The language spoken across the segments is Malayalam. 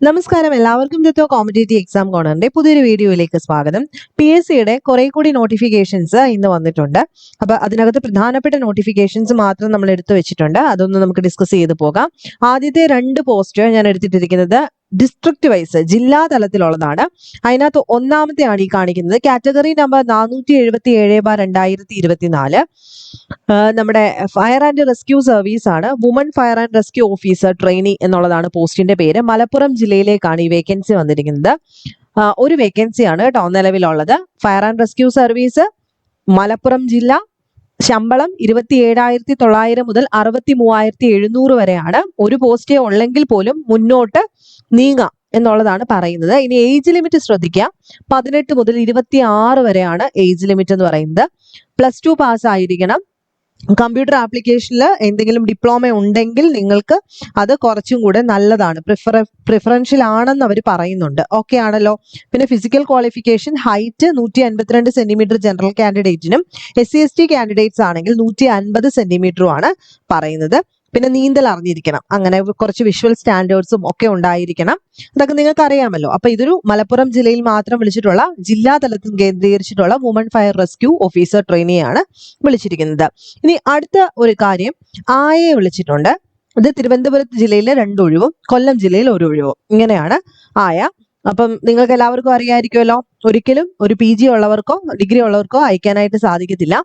നമസ്കാരം, എല്ലാവർക്കും ദത്തോ കോമ്പറ്റേറ്റീവ് എക്സാം കോർണറിന്റെ പുതിയൊരു വീഡിയോയിലേക്ക് സ്വാഗതം. PSCയുടെ കുറെ കൂടി നോട്ടിഫിക്കേഷൻസ് ഇന്ന് വന്നിട്ടുണ്ട്. അപ്പൊ അതിനകത്ത് പ്രധാനപ്പെട്ട നോട്ടിഫിക്കേഷൻസ് മാത്രം നമ്മൾ എടുത്തു വെച്ചിട്ടുണ്ട്. അതൊന്ന് നമുക്ക് ഡിസ്കസ് ചെയ്ത് പോകാം. ആദ്യത്തെ 2 പോസ്റ്റ് ഞാൻ എടുത്തിട്ടിരിക്കുന്നത് ഡിസ്ട്രിക്ട് വൈസ് ജില്ലാ തലത്തിലുള്ളതാണ്. അതിനകത്ത് ഒന്നാമത്തെയാണ് ഈ കാണിക്കുന്നത്. Category number 477/2024. നമ്മുടെ ഫയർ ആൻഡ് റെസ്ക്യൂ സർവീസ് ആണ്. Woman fire and rescue officer trainee എന്നുള്ളതാണ് പോസ്റ്റിന്റെ പേര്. മലപ്പുറം ജില്ലയിലേക്കാണ് ഈ വേക്കൻസി വന്നിരിക്കുന്നത്. ഒരു വേക്കൻസിയാണ് കേട്ടോ നിലവിലുള്ളത്. Fire and rescue service Malappuram ജില്ല. ശമ്പളം 27,900 മുതൽ 63,700 വരെയാണ്. ഒരു പോസ്റ്റേ ഉള്ളെങ്കിൽ പോലും മുന്നോട്ട് നീങ്ങാം എന്നുള്ളതാണ് പറയുന്നത്. ഇനി ഏജ് ലിമിറ്റ് ശ്രദ്ധിക്കുക. 18 മുതൽ 26 വരെയാണ് ഏജ് ലിമിറ്റ് എന്ന് പറയുന്നത്. +2 പാസ് ആയിരിക്കണം. കമ്പ്യൂട്ടർ ആപ്ലിക്കേഷനിൽ എന്തെങ്കിലും ഡിപ്ലോമ ഉണ്ടെങ്കിൽ നിങ്ങൾക്ക് അത് കുറച്ചും കൂടെ നല്ലതാണ്, പ്രിഫറൻഷ്യൽ ആണെന്ന് അവർ പറയുന്നുണ്ട്. ഓക്കെ ആണല്ലോ. പിന്നെ physical qualification height 152 centimetre general കാൻഡിഡേറ്റിനും SC/ST കാൻഡിഡേറ്റ്സ് ആണെങ്കിൽ 150 സെന്റിമീറ്ററുമാണ് പറയുന്നത്. പിന്നെ നീന്തൽ അറിഞ്ഞിരിക്കണം. അങ്ങനെ കുറച്ച് വിഷ്വൽ സ്റ്റാൻഡേർഡ്സും ഒക്കെ ഉണ്ടായിരിക്കണം. അതൊക്കെ നിങ്ങൾക്ക് അറിയാമല്ലോ. അപ്പൊ ഇതൊരു മലപ്പുറം ജില്ലയിൽ മാത്രം വിളിച്ചിട്ടുള്ള, ജില്ലാ തലത്തിൽ കേന്ദ്രീകരിച്ചിട്ടുള്ള വുമൺ ഫയർ റെസ്ക്യൂ ഓഫീസർ ട്രെയിനിയാണ് വിളിച്ചിരിക്കുന്നത്. ഇനി അടുത്ത ഒരു കാര്യം, ആയെ വിളിച്ചിട്ടുണ്ട്. ഇത് തിരുവനന്തപുരം ജില്ലയിലെ 2 ഒഴിവും കൊല്ലം ജില്ലയിൽ 1 ഒഴിവും, ഇങ്ങനെയാണ് ആയ. അപ്പം നിങ്ങൾക്ക് എല്ലാവർക്കും അറിയാമായിരിക്കുമല്ലോ. ഒരിക്കലും ഒരു PG ഉള്ളവർക്കോ ഡിഗ്രി ഉള്ളവർക്കോ അയക്കാനായിട്ട് സാധിക്കത്തില്ല.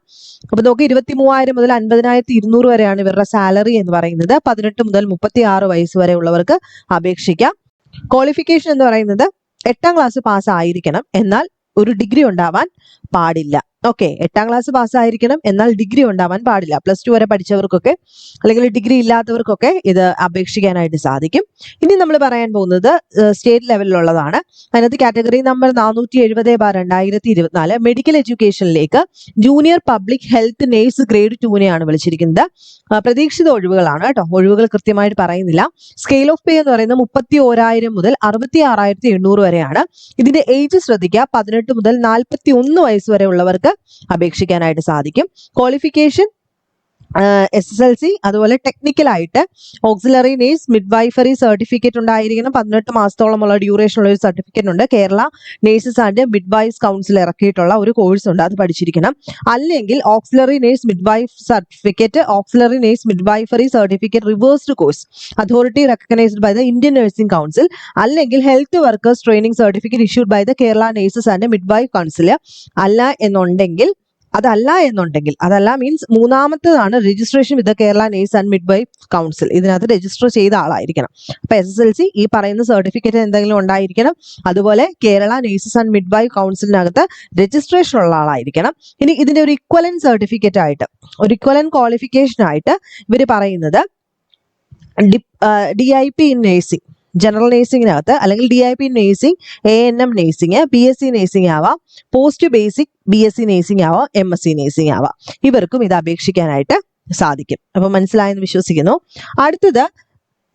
അപ്പൊ നമുക്ക് 23,000 മുതൽ 50,200 വരെയാണ് ഇവരുടെ സാലറി എന്ന് പറയുന്നത്. 18 മുതൽ 36 വയസ്സ് വരെ ഉള്ളവർക്ക് അപേക്ഷിക്കാം. ക്വാളിഫിക്കേഷൻ എന്ന് പറയുന്നത് 8ാം ക്ലാസ് പാസ് ആയിരിക്കണം, എന്നാൽ ഒരു ഡിഗ്രി ഉണ്ടാവാൻ പാടില്ല. ഓക്കെ, 8ാം ക്ലാസ് പാസ്സായിരിക്കണം, എന്നാൽ ഡിഗ്രി ഉണ്ടാവാൻ പാടില്ല. +2 വരെ പഠിച്ചവർക്കൊക്കെ അല്ലെങ്കിൽ ഡിഗ്രി ഇല്ലാത്തവർക്കൊക്കെ ഇത് അപേക്ഷിക്കാനായിട്ട് സാധിക്കും. ഇനി നമ്മൾ പറയാൻ പോകുന്നത് സ്റ്റേറ്റ് ലെവലിലുള്ളതാണ്. അതിനകത്ത് കാറ്റഗറി നമ്പർ 470/2024 മെഡിക്കൽ എഡ്യൂക്കേഷനിലേക്ക് junior public health nurse grade 2-നെയാണ് വിളിച്ചിരിക്കുന്നത്. പ്രതീക്ഷിത ഒഴിവുകളാണ് കേട്ടോ, ഒഴിവുകൾ കൃത്യമായിട്ട് പറയുന്നില്ല. സ്കെയിൽ ഓഫ് പേ എന്ന് പറയുന്നത് 31,000 മുതൽ 66,800 വരെയാണ്. ഇതിന്റെ ഏജ് ശ്രദ്ധിക്കുക. 18 മുതൽ 41 വയസ്സ് വരെ ഉള്ളവർക്ക് അപേക്ഷിക്കാനായിട്ട് സാധിക്കും. ക്വാളിഫിക്കേഷൻ SSLC, അതുപോലെ ടെക്നിക്കലായിട്ട് ഓക്സിലറി നേഴ്സ് മിഡ്വൈഫറി സർട്ടിഫിക്കറ്റ് ഉണ്ടായിരിക്കണം. 18 മാസത്തോളമുള്ള ഡ്യൂറേഷൻ ഉള്ള ഒരു സർട്ടിഫിക്കറ്റ് ഉണ്ട്. Kerala nurses and midwifes council ഇറക്കിയിട്ടുള്ള ഒരു കോഴ്സ് ഉണ്ട്, അത് പഠിച്ചിരിക്കണം. അല്ലെങ്കിൽ auxiliary nurse midwife certificate, auxiliary nurse midwifery certificate reversed course authority recognised by the Indian nursing council, അല്ലെങ്കിൽ health workers training certificate issued by the Kerala nurses and midwife council. അതല്ല മീൻസ് മൂന്നാമത്തേതാണ് registration with Kerala nurse and midwife council. ഇതിനകത്ത് രജിസ്റ്റർ ചെയ്ത ആളായിരിക്കണം. അപ്പൊ SSLC ഈ പറയുന്ന സർട്ടിഫിക്കറ്റ് എന്തെങ്കിലും ഉണ്ടായിരിക്കണം. അതുപോലെ കേരള നേഴ്സസ് ആൻഡ് മിഡ്വൈഫ് കൗൺസിലിനകത്ത് രജിസ്ട്രേഷൻ ഉള്ള ആളായിരിക്കണം. ഇനി ഇതിന്റെ ഒരു ഇക്വലന്റ് സർട്ടിഫിക്കറ്റ് ആയിട്ട്, ഒരു ഇക്വലന്റ് ക്വാളിഫിക്കേഷൻ ആയിട്ട് ഇവർ പറയുന്നത് DIP ഇൻ നേഴ്സിംഗ്, ജനറൽ നേഴ്സിംഗിനകത്ത്, അല്ലെങ്കിൽ DIP in nursing, ANM nursing, BSc nursing ആവാം, പോസ്റ്റ് ബേസിക് BSc നേഴ്സിംഗ് ആവാം, MSc നേഴ്സിംഗ് ആവാം. ഇവർക്കും ഇത് അപേക്ഷിക്കാനായിട്ട് സാധിക്കും. അപ്പൊ മനസ്സിലായെന്ന് വിശ്വസിക്കുന്നു. അടുത്തത്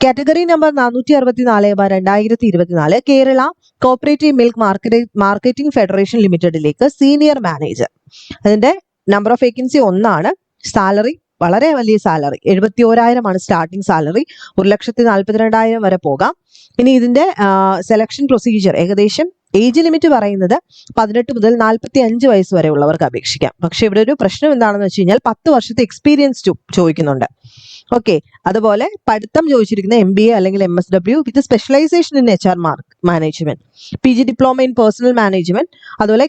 category number 464/2024 Kerala cooperative milk marketing federation ലിമിറ്റഡിലേക്ക് സീനിയർ മാനേജർ. അതിന്റെ നമ്പർ ഓഫ് വേക്കൻസി 1 സാലറി വളരെ വലിയ സാലറി 71,000 ആണ് സ്റ്റാർട്ടിംഗ് സാലറി. 1,42,000 വരെ പോകാം. ഇനി ഇതിന്റെ സെലക്ഷൻ പ്രൊസീജിയർ, ഏകദേശം ഏജ് ലിമിറ്റ് പറയുന്നത് 18 മുതൽ 45 വയസ്സ് വരെ ഉള്ളവർക്ക് അപേക്ഷിക്കാം. പക്ഷെ ഇവിടെ ഒരു പ്രശ്നം എന്താണെന്ന് വെച്ച് കഴിഞ്ഞാൽ 10 വർഷത്തെ എക്സ്പീരിയൻസ് ചോദിക്കുന്നുണ്ട്. ഓക്കെ, അതുപോലെ പഠിത്തം ചോദിച്ചിരിക്കുന്ന MBA അല്ലെങ്കിൽ MSW with specialisation in HR management, PG diploma in personnel management. അതുപോലെ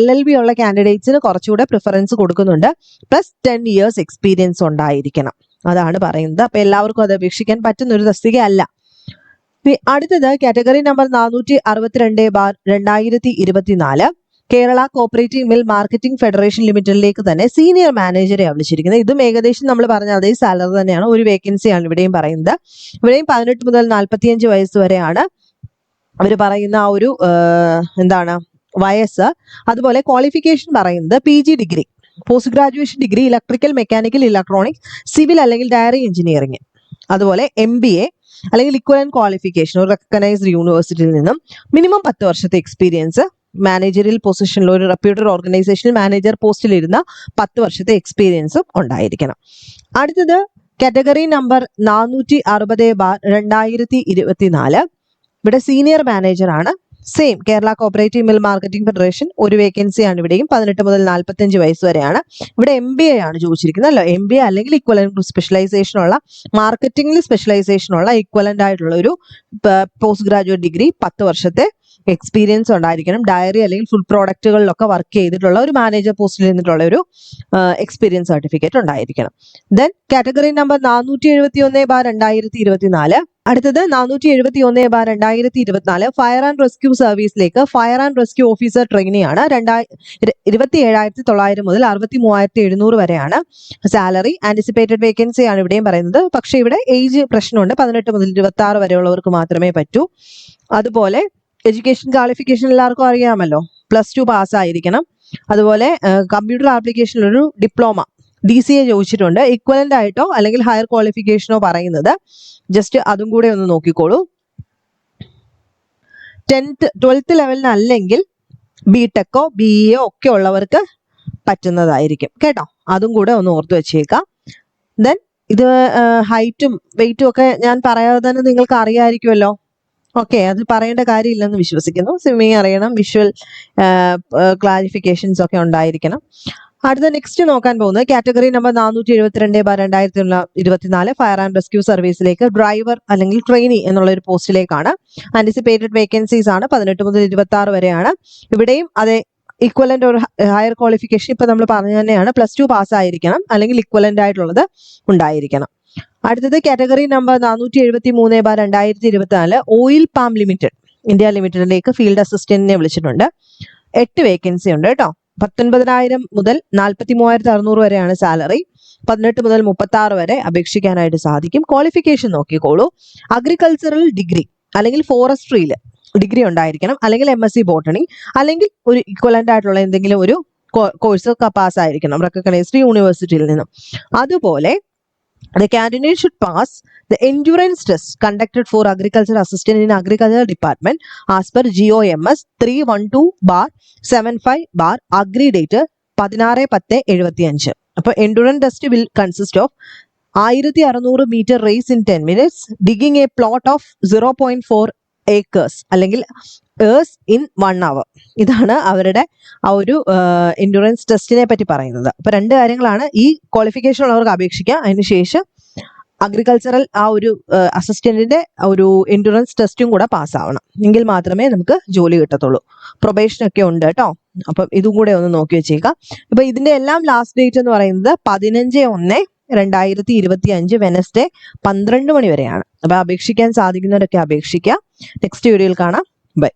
LLB ഉള്ള കാൻഡിഡേറ്റ്സിന് കുറച്ചുകൂടെ പ്രിഫറൻസ് കൊടുക്കുന്നുണ്ട്. +10 years എക്സ്പീരിയൻസ് ഉണ്ടായിരിക്കണം, അതാണ് പറയുന്നത്. അപ്പൊ എല്ലാവർക്കും അത് അപേക്ഷിക്കാൻ പറ്റുന്ന ഒരു തസ്തിക അല്ല. അടുത്തത് category number 462/2024 Kerala cooperative mill marketing federation ലിമിറ്റഡിലേക്ക് തന്നെ സീനിയർ മാനേജറെ വിളിച്ചിരിക്കുന്നത്. ഇതും ഏകദേശം നമ്മൾ പറഞ്ഞ അതേ സാലറി തന്നെയാണ്. ഒരു വേക്കൻസിയാണ് ഇവിടെയും പറയുന്നത്. ഇവിടെയും 18 മുതൽ 45 വയസ്സ് വരെയാണ് അവർ പറയുന്ന ആ ഒരു വയസ്സ്. അതുപോലെ ക്വാളിഫിക്കേഷൻ പറയുന്നത് PG degree, post graduation degree electrical, mechanical, electronics, civil അല്ലെങ്കിൽ ഡയറി എഞ്ചിനീയറിംഗ്, അതുപോലെ MBA അല്ലെങ്കിൽ ഇക്വലന്റ് ക്വാളിഫിക്കേഷൻ ഒരു റെക്കഗ്നൈസ്ഡ് യൂണിവേഴ്സിറ്റിയിൽ നിന്നും മിനിമം 10 വർഷത്തെ എക്സ്പീരിയൻസ്, മാനേജറിയൽ പൊസിഷനിൽ ഒരു റെപ്യൂട്ടഡ് ഓർഗനൈസേഷനിൽ മാനേജർ പോസ്റ്റിലിരുന്ന 10 വർഷത്തെ എക്സ്പീരിയൻസും ഉണ്ടായിരിക്കണം. അടുത്തത് കാറ്റഗറി നമ്പർ 460/2024 ഇവിടെ സീനിയർ മാനേജർ ആണ്. Same Kerala cooperative mill marketing federation ഒരു വേക്കൻസിയാണ് ഇവിടെയും. 18 മുതൽ 45 വയസ്സ് വരെയാണ്. ഇവിടെ MBA ആണ് ചോദിച്ചിരിക്കുന്നത് അല്ലോ. MBA അല്ലെങ്കിൽ ഇക്വലന്റ് സ്പെഷ്യലൈസേഷൻ ഉള്ള, മാർക്കറ്റിംഗിൽ സ്പെഷ്യലൈസേഷൻ ഉള്ള ഇക്വലന്റ് ആയിട്ടുള്ള ഒരു പോസ്റ്റ് ഗ്രാജുവേറ്റ് ഡിഗ്രി, 10 വർഷത്തെ എക്സ്പീരിയൻസ് ഉണ്ടായിരിക്കണം. ഡയറി അല്ലെങ്കിൽ ഫുഡ് പ്രോഡക്റ്റുകളിലൊക്കെ വർക്ക് ചെയ്തിട്ടുള്ള ഒരു മാനേജർ പോസ്റ്റിൽ നിന്നിട്ടുള്ള ഒരു എക്സ്പീരിയൻസ് സർട്ടിഫിക്കറ്റ് ഉണ്ടായിരിക്കണം. Then category number 471/2024. അടുത്തത് 471/2024 ഫയർ ആൻഡ് റെസ്ക്യൂ സർവീസിലേക്ക് fire and rescue officer trainee ആണ്. 27,900 മുതൽ 63,700 വരെയാണ് സാലറി. ആന്റിസിപ്പേറ്റഡ് വേക്കൻസി ആണ് ഇവിടെയും പറയുന്നത്. പക്ഷേ ഇവിടെ ഏജ് പ്രശ്നമുണ്ട്. 18 മുതൽ 26 വരെയുള്ളവർക്ക് മാത്രമേ പറ്റൂ. അതുപോലെ എഡ്യൂക്കേഷൻ ക്വാളിഫിക്കേഷൻ എല്ലാവർക്കും അറിയാമല്ലോ, +2 പാസ്സായിരിക്കണം. അതുപോലെ കമ്പ്യൂട്ടർ ആപ്ലിക്കേഷനിലൊരു ഡിപ്ലോമ DCA ചോദിച്ചിട്ടുണ്ട്. ഇക്വലന്റ് ആയിട്ടോ അല്ലെങ്കിൽ ഹയർ ക്വാളിഫിക്കേഷനോ പറയുന്നത്. ജസ്റ്റ് അതും കൂടെ ഒന്ന് നോക്കിക്കോളൂ. 12th ലെവലിന് അല്ലെങ്കിൽ BTechോ BEയോ ഒക്കെ ഉള്ളവർക്ക് പറ്റുന്നതായിരിക്കും കേട്ടോ. അതും കൂടെ ഒന്ന് ഓർത്ത് വെച്ചേക്കാം. ദെൻ ഇത് ഹൈറ്റും വെയിറ്റും ഒക്കെ ഞാൻ പറയാതെ തന്നെ നിങ്ങൾക്ക് അറിയാമായിരിക്കുമല്ലോ. ഓക്കെ, അത് പറയേണ്ട കാര്യമില്ലെന്ന് വിശ്വസിക്കുന്നു. സ്വിമ്മിങ് അറിയണം, വിഷ്വൽ ക്ലാരിഫിക്കേഷൻസ് ഒക്കെ ഉണ്ടായിരിക്കണം. അടുത്ത നെക്സ്റ്റ് നോക്കാൻ പോകുന്നത് category number 472/2024 fire and rescue സർവീസിലേക്ക് ഡ്രൈവർ അല്ലെങ്കിൽ ട്രെയിനി എന്നുള്ള ഒരു പോസ്റ്റിലേക്കാണ്. ആന്റിസിപ്പേറ്റഡ് വേക്കൻസീസ് ആണ്. 18 മുതൽ 26 വരെയാണ്. ഇവിടെയും അതേ ഇക്വലന്റ് ഒരു ഹയർ ക്വാളിഫിക്കേഷൻ ഇപ്പൊ നമ്മൾ പറഞ്ഞു തന്നെയാണ്. +2 പാസ്സായിരിക്കണം അല്ലെങ്കിൽ ഇക്വലന്റ് ആയിട്ടുള്ളത് ഉണ്ടായിരിക്കണം. അടുത്തത് category number 473/2024 oil palm limited India ലിമിറ്റഡിലേക്ക് ഫീൽഡ് അസിസ്റ്റന്റിനെ വിളിച്ചിട്ടുണ്ട്. 8 വേക്കൻസി ഉണ്ട് കേട്ടോ. 19,000 മുതൽ 43,600 വരെയാണ് സാലറി. 18 മുതൽ 36 വരെ അപേക്ഷിക്കാനായിട്ട് സാധിക്കും. ക്വാളിഫിക്കേഷൻ നോക്കിക്കോളൂ. അഗ്രികൾച്ചറൽ ഡിഗ്രി അല്ലെങ്കിൽ ഫോറസ്ട്രിയിൽ ഡിഗ്രി ഉണ്ടായിരിക്കണം, അല്ലെങ്കിൽ MSc ബോട്ടണി, അല്ലെങ്കിൽ ഒരു ഇക്വലന്റ് ആയിട്ടുള്ള എന്തെങ്കിലും ഒരു കോഴ്സ് പാസ്സായിരിക്കണം റെക്കഗ്നൈസ്ഡ് യൂണിവേഴ്സിറ്റിയിൽ നിന്നും. അതുപോലെ the candidate should pass the endurance test conducted for agriculture assistant in agriculture department as per GOMS 312/75 agri date 16/10/75. അപ്പോൾ endurance test will consist of 1600 meter race in 10 minutes, digging a plot of 0.4 acres അല്ലെങ്കിൽ ഏഴ്സ് ഇൻ 1 hour. ഇതാണ് അവരുടെ ആ ഒരു എൻഡുറൻസ് ടെസ്റ്റിനെ പറ്റി പറയുന്നത്. അപ്പൊ 2 കാര്യങ്ങളാണ്. ഈ ക്വാളിഫിക്കേഷൻ ഉള്ളവർക്ക് അപേക്ഷിക്കുക. അതിനുശേഷം അഗ്രികൾച്ചറൽ ആ ഒരു അസിസ്റ്റന്റിന്റെ ഒരു എൻഡുറൻസ് ടെസ്റ്റും കൂടെ പാസ്സാവണം. എങ്കിൽ മാത്രമേ നമുക്ക് ജോലി കിട്ടത്തുള്ളൂ. പ്രൊബേഷൻ ഒക്കെ ഉണ്ട് കേട്ടോ. അപ്പം ഇതും കൂടെ ഒന്ന് നോക്കി വെച്ചേക്കാം. ഇപ്പൊ ഇതിന്റെ എല്ലാം ലാസ്റ്റ് ഡേറ്റ് എന്ന് പറയുന്നത് 15/1/2025 വെനസ്ഡേ 12 മണി വരെയാണ്. അപ്പൊ അപേക്ഷിക്കാൻ സാധിക്കുന്നവരൊക്കെ അപേക്ഷിക്കുക. നെക്സ്റ്റ് വീഡിയോയിൽ കാണാം. ബൈ.